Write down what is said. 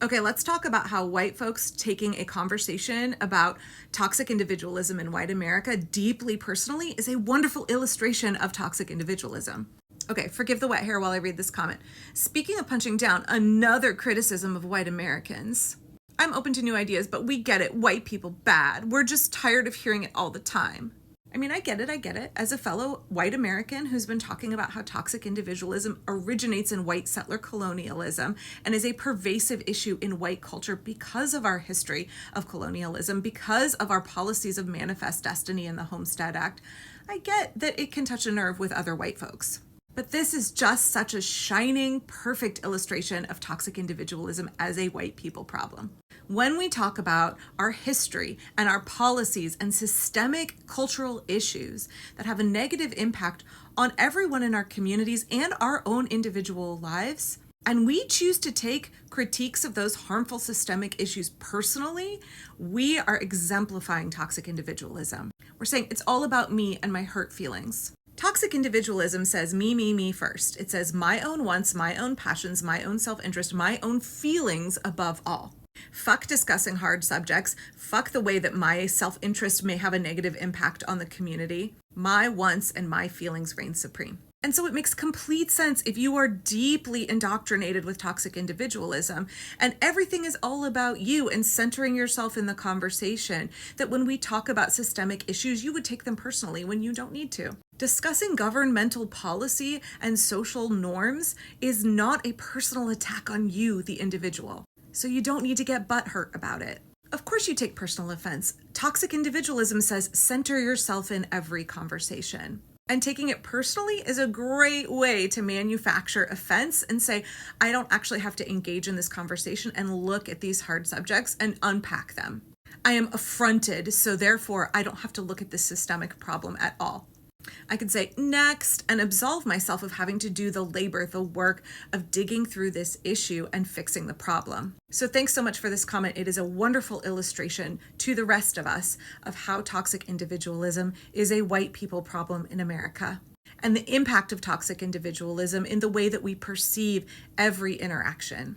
Okay, let's talk about how white folks taking a conversation about toxic individualism in white America deeply personally is a wonderful illustration of toxic individualism. Okay, forgive the wet hair while I read this comment. Speaking of punching down, another criticism of white Americans. I'm open to new ideas, but we get it. White people bad. We're just tired of hearing it all the time. I mean, I get it. As a fellow white American who's been talking about how toxic individualism originates in white settler colonialism and is a pervasive issue in white culture because of our history of colonialism, because of our policies of manifest destiny and the Homestead Act, I get that it can touch a nerve with other white folks. But this is just such a shining, perfect illustration of toxic individualism as a white people problem. When we talk about our history and our policies and systemic cultural issues that have a negative impact on everyone in our communities and our own individual lives, and we choose to take critiques of those harmful systemic issues personally, we are exemplifying toxic individualism. We're saying it's all about me and my hurt feelings. Toxic individualism says me first. It says my own wants, my own passions, my own self-interest, my own feelings above all. Fuck discussing hard subjects. Fuck the way that my self-interest may have a negative impact on the community. My wants and my feelings reign supreme. And so it makes complete sense if you are deeply indoctrinated with toxic individualism and everything is all about you and centering yourself in the conversation, that when we talk about systemic issues, you would take them personally when you don't need to. Discussing governmental policy and social norms is not a personal attack on you, the individual. So you don't need to get butthurt about it. Of course you take personal offense. Toxic individualism says center yourself in every conversation. And taking it personally is a great way to manufacture offense and say, I don't actually have to engage in this conversation and look at these hard subjects and unpack them. I am affronted, so therefore I don't have to look at this systemic problem at all. I could say next and absolve myself of having to do the labor, the work of digging through this issue and fixing the problem. So thanks so much for this comment. It is a wonderful illustration to the rest of us of how toxic individualism is a white people problem in America and the impact of toxic individualism in the way that we perceive every interaction.